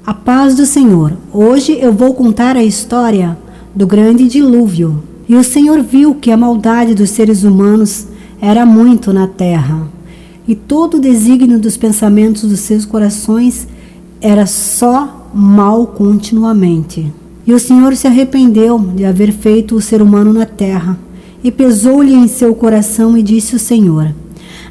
A paz do Senhor. Hoje eu vou contar a história do grande dilúvio. E o Senhor viu que a maldade dos seres humanos era muito na terra, e todo o desígnio dos pensamentos dos seus corações era só mal continuamente. E o Senhor se arrependeu de haver feito o ser humano na terra, e pesou-lhe em seu coração, e disse o Senhor: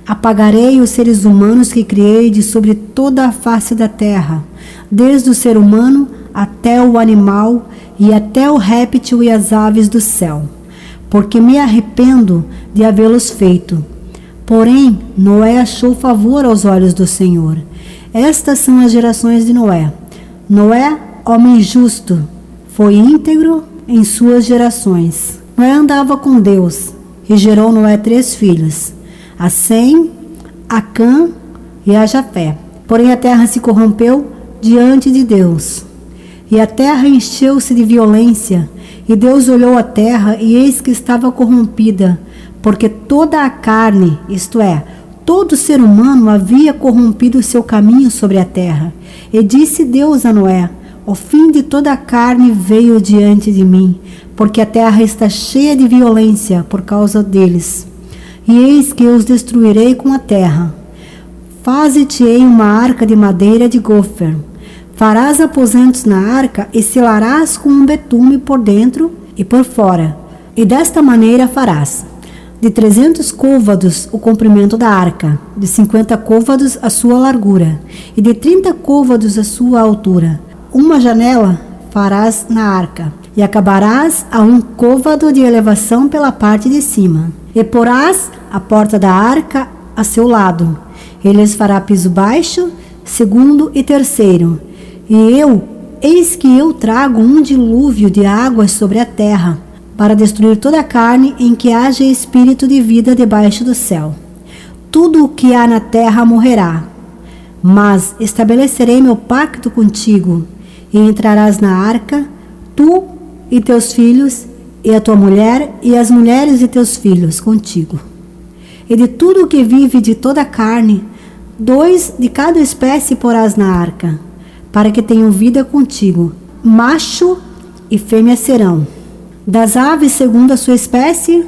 apagarei os seres humanos que criei de sobre toda a face da terra, desde o ser humano até o animal e até o réptil e as aves do céu, porque me arrependo de havê-los feito. Porém, Noé achou favor aos olhos do Senhor. Estas são as gerações de Noé. Noé, homem justo, foi íntegro em suas gerações. Noé andava com Deus, e gerou Noé 3 filhos, a Sem, a Cã e a Jafé. Porém a terra se corrompeu diante de Deus, e a terra encheu-se de violência, e Deus olhou a terra, e eis que estava corrompida, porque toda a carne, isto é, todo ser humano havia corrompido o seu caminho sobre a terra. E disse Deus a Noé: o fim de toda a carne veio diante de mim, porque a terra está cheia de violência por causa deles. E eis que eu os destruirei com a terra. Faze-te-ei uma arca de madeira de gofer. Farás aposentos na arca e selarás com um betume por dentro e por fora. E desta maneira farás: de 300 côvados o comprimento da arca, de 50 côvados a sua largura, e de 30 côvados a sua altura. Uma janela farás na arca, e acabarás a 1 côvado de elevação pela parte de cima. E porás a porta da arca a seu lado. Ele lhes fará piso baixo, segundo e terceiro. E eis que eu trago um dilúvio de águas sobre a terra, para destruir toda a carne em que haja espírito de vida debaixo do céu. Tudo o que há na terra morrerá. Mas estabelecerei meu pacto contigo, e entrarás na arca, tu e teus filhos, e a tua mulher, e as mulheres de teus filhos contigo. E de tudo o que vive de toda a carne, 2 de cada espécie porás na arca, para que tenham vida contigo. Macho e fêmea serão. Das aves segundo a sua espécie,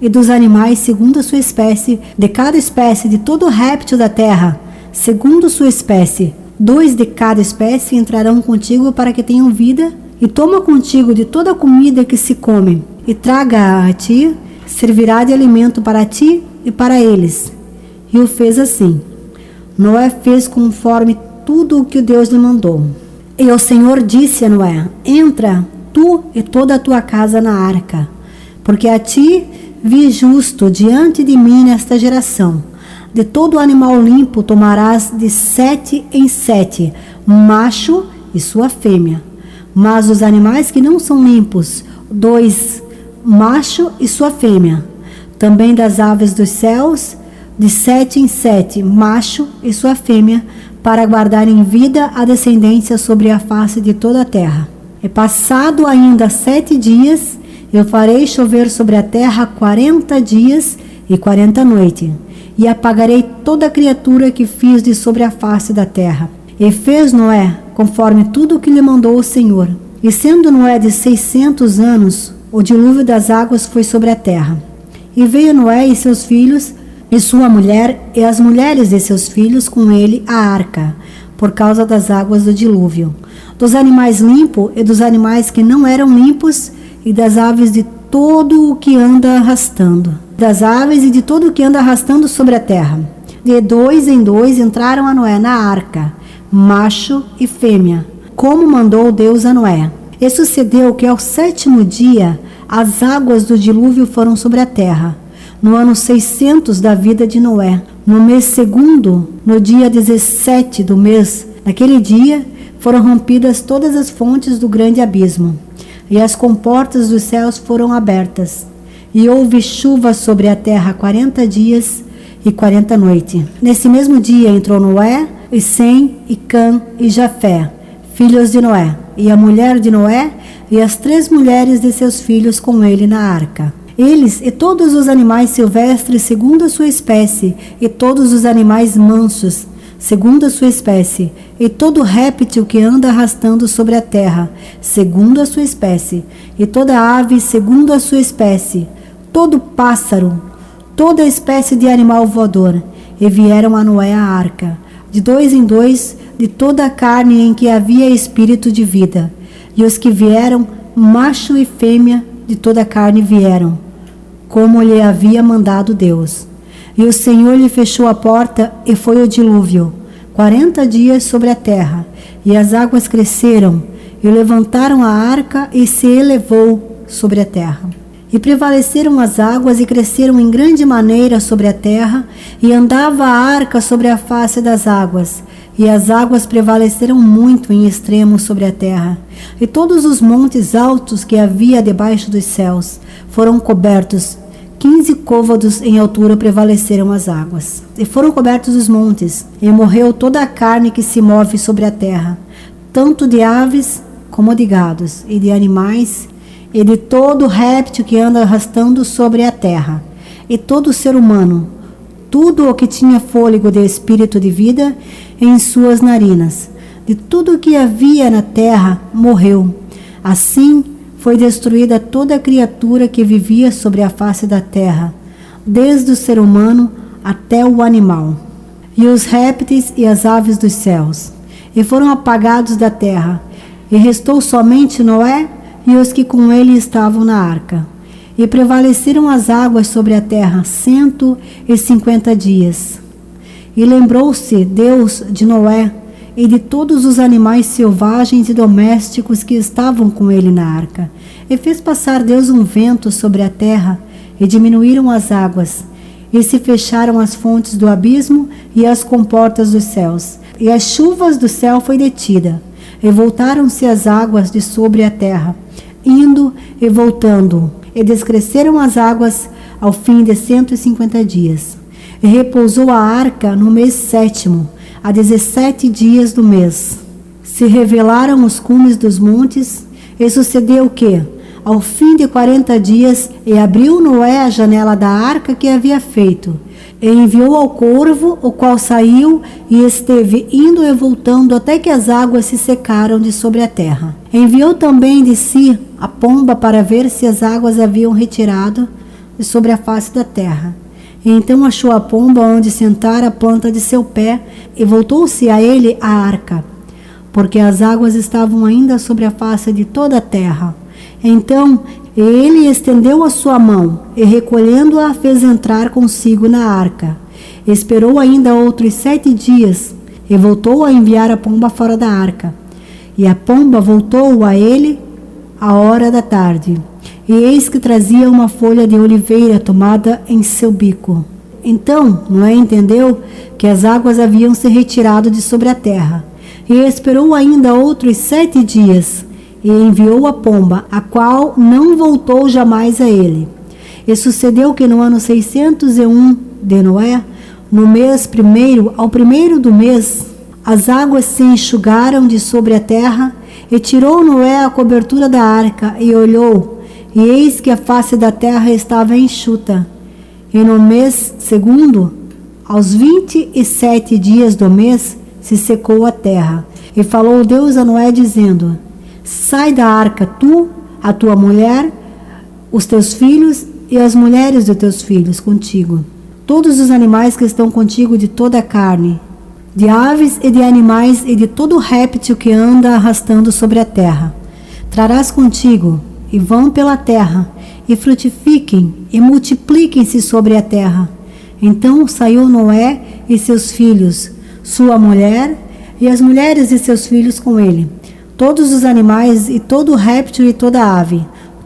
e dos animais segundo a sua espécie, de cada espécie de todo réptil da terra, segundo sua espécie, 2 de cada espécie entrarão contigo para que tenham vida, e toma contigo de toda a comida que se come, e traga a ti, servirá de alimento para ti e para eles. E o fez assim. Noé fez conforme tudo o que Deus lhe mandou. E o Senhor disse a Noé: entra, tu e toda a tua casa na arca, porque a ti vi justo diante de mim nesta geração. De todo animal limpo tomarás de 7 em 7, macho e sua fêmea. Mas os animais que não são limpos, 2, macho e sua fêmea. Também das aves dos céus, de 7 em 7, macho e sua fêmea, para guardar em vida a descendência sobre a face de toda a terra. E passado ainda 7 dias, eu farei chover sobre a terra 40 dias e 40 noites, e apagarei toda a criatura que fiz de sobre a face da terra. E fez Noé conforme tudo o que lhe mandou o Senhor. E sendo Noé de 600 anos, o dilúvio das águas foi sobre a terra. E veio Noé e seus filhos, e sua mulher, e as mulheres de seus filhos com ele à arca, por causa das águas do dilúvio, dos animais limpos e dos animais que não eram limpos, e das aves de todo o que anda arrastando, das aves e de todo o que anda arrastando sobre a terra. De 2 em 2 entraram a Noé na arca, macho e fêmea, como mandou Deus a Noé. E sucedeu que ao 7º dia as águas do dilúvio foram sobre a terra, no ano 600 da vida de Noé. No mês segundo, no dia 17 do mês, naquele dia, foram rompidas todas as fontes do grande abismo, e as comportas dos céus foram abertas, e houve chuva sobre a terra 40 dias e 40 noites. Nesse mesmo dia entrou Noé, e Sem, e Cã, e Jafé, filhos de Noé, e a mulher de Noé, e as 3 mulheres de seus filhos com ele na arca. Eles e todos os animais silvestres segundo a sua espécie, e todos os animais mansos, segundo a sua espécie, e todo réptil que anda arrastando sobre a terra, segundo a sua espécie, e toda ave, segundo a sua espécie, todo pássaro, toda espécie de animal voador. E vieram a Noé a arca, de 2 em 2, de toda a carne em que havia espírito de vida. E os que vieram, macho e fêmea, de toda a carne vieram, como lhe havia mandado Deus. E o Senhor lhe fechou a porta, e foi o dilúvio, 40 dias sobre a terra. E as águas cresceram, e levantaram a arca, e se elevou sobre a terra. E prevaleceram as águas, e cresceram em grande maneira sobre a terra, e andava a arca sobre a face das águas. E as águas prevaleceram muito em extremo sobre a terra. E todos os montes altos que havia debaixo dos céus foram cobertos. 15 côvados em altura prevaleceram as águas. E foram cobertos os montes, e morreu toda a carne que se move sobre a terra, tanto de aves como de gados, e de animais, e de todo réptil que anda arrastando sobre a terra, e todo ser humano, tudo o que tinha fôlego de espírito de vida em suas narinas. De tudo o que havia na terra morreu. Assim foi destruída toda criatura que vivia sobre a face da terra, desde o ser humano até o animal, e os répteis e as aves dos céus, e foram apagados da terra, e restou somente Noé e os que com ele estavam na arca. E prevaleceram as águas sobre a terra 150 dias. E lembrou-se Deus de Noé e de todos os animais selvagens e domésticos que estavam com ele na arca. E fez passar Deus um vento sobre a terra, e diminuíram as águas, e se fecharam as fontes do abismo e as comportas dos céus. E as chuvas do céu foi detida, e voltaram-se as águas de sobre a terra, indo e voltando, e descresceram as águas ao fim de 150 dias. E repousou a arca no mês 7º, a 17 dias do mês. Se revelaram os cumes dos montes, e sucedeu que, ao fim de 40 dias, e abriu Noé a janela da arca que havia feito, e enviou ao corvo, o qual saiu e esteve indo e voltando até que as águas se secaram de sobre a terra. Enviou também de si a pomba para ver se as águas haviam retirado de sobre a face da terra. E então achou a pomba onde sentara a planta de seu pé, e voltou-se a ele a arca, porque as águas estavam ainda sobre a face de toda a terra. Então ele estendeu a sua mão, e recolhendo-a fez entrar consigo na arca. Esperou ainda outros 7 dias, e voltou a enviar a pomba fora da arca. E a pomba voltou a ele à hora da tarde, e eis que trazia uma folha de oliveira tomada em seu bico. Então Noé entendeu que as águas haviam se retirado de sobre a terra, e esperou ainda outros 7 dias, e enviou a pomba, a qual não voltou jamais a ele. E sucedeu que no ano 601 de Noé, no mês 1º, ao 1º do mês, as águas se enxugaram de sobre a terra, e tirou Noé a cobertura da arca, e olhou, e eis que a face da terra estava enxuta. E no mês 2º, aos 27 dias do mês, se secou a terra. E falou Deus a Noé, dizendo: sai da arca tu, a tua mulher, os teus filhos e as mulheres dos teus filhos contigo, todos os animais que estão contigo de toda a carne, de aves e de animais e de todo réptil que anda arrastando sobre a terra. Trarás contigo, e vão pela terra, e frutifiquem, e multipliquem-se sobre a terra. Então saiu Noé e seus filhos, sua mulher, e as mulheres de seus filhos com ele, todos os animais, e todo réptil e toda ave,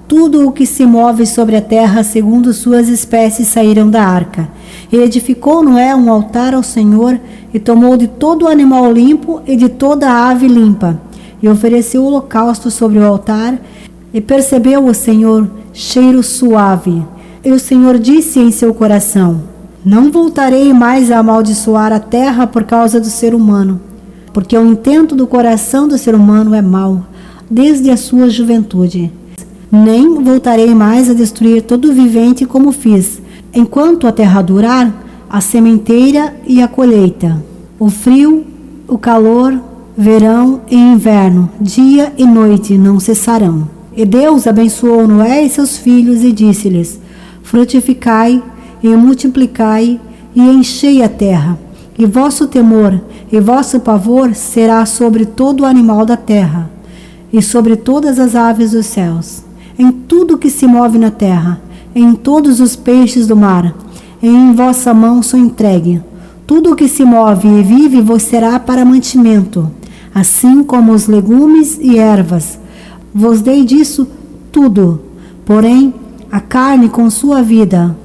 tudo o que se move sobre a terra segundo suas espécies saíram da arca. E edificou Noé um altar ao Senhor, e tomou de todo animal limpo e de toda ave limpa, e ofereceu holocausto sobre o altar. E percebeu o Senhor cheiro suave. E o Senhor disse em seu coração: não voltarei mais a amaldiçoar a terra por causa do ser humano, porque o intento do coração do ser humano é mau, desde a sua juventude. Nem voltarei mais a destruir todo vivente como fiz, enquanto a terra durar, a sementeira e a colheita. O frio, o calor, verão e inverno, dia e noite não cessarão. E Deus abençoou Noé e seus filhos e disse-lhes: frutificai e multiplicai e enchei a terra. E vosso temor e vosso pavor será sobre todo o animal da terra e sobre todas as aves dos céus, em tudo que se move na terra, em todos os peixes do mar. Em vossa mão sou entregue. Tudo o que se move e vive vos será para mantimento, assim como os legumes e ervas. Vos dei disso tudo. Porém, a carne com sua vida,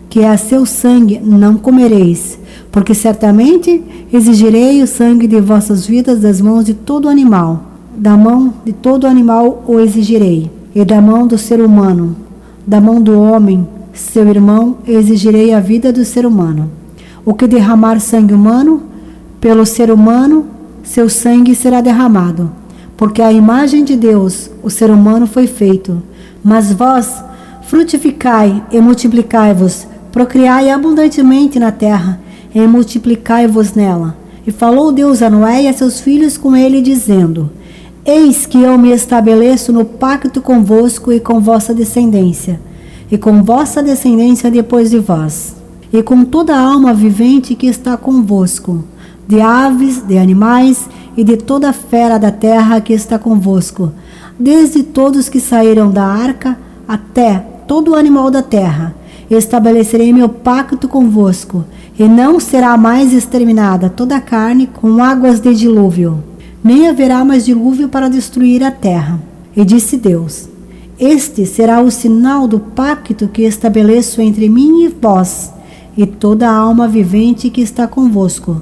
que é a seu sangue, não comereis, porque certamente exigirei o sangue de vossas vidas das mãos de todo animal. Da mão de todo animal o exigirei, e da mão do ser humano, da mão do homem, seu irmão, exigirei a vida do ser humano. O que derramar sangue humano, pelo ser humano, seu sangue será derramado, porque a imagem de Deus, o ser humano foi feito. Mas vós, frutificai e multiplicai-vos, procriai abundantemente na terra, e multiplicai-vos nela. E falou Deus a Noé e a seus filhos com ele, dizendo: eis que eu me estabeleço no pacto convosco e com vossa descendência, e com vossa descendência depois de vós, e com toda a alma vivente que está convosco, de aves, de animais e de toda a fera da terra que está convosco, desde todos que saíram da arca até todo o animal da terra. Estabelecerei meu pacto convosco, e não será mais exterminada toda a carne com águas de dilúvio, nem haverá mais dilúvio para destruir a terra. E disse Deus: este será o sinal do pacto que estabeleço entre mim e vós, e toda a alma vivente que está convosco,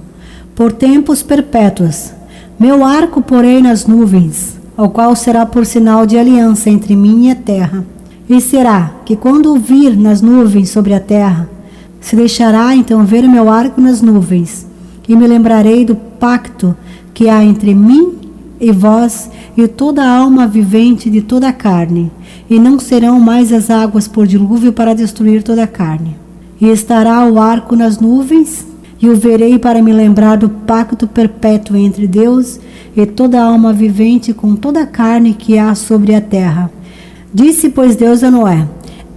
por tempos perpétuos. Meu arco porei nas nuvens, ao qual será por sinal de aliança entre mim e a terra. E será que quando vir nas nuvens sobre a terra, se deixará então ver meu arco nas nuvens, e me lembrarei do pacto que há entre mim e vós e toda a alma vivente de toda a carne, e não serão mais as águas por dilúvio para destruir toda a carne. E estará o arco nas nuvens, e o verei para me lembrar do pacto perpétuo entre Deus e toda a alma vivente com toda a carne que há sobre a terra. Disse, pois, Deus a Noé: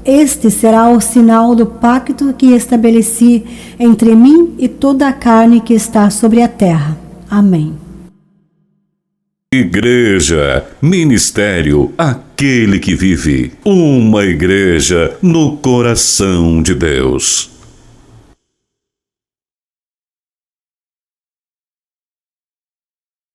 este será o sinal do pacto que estabeleci entre mim e toda a carne que está sobre a terra. Amém. Igreja, ministério, aquele que vive. Uma igreja no coração de Deus.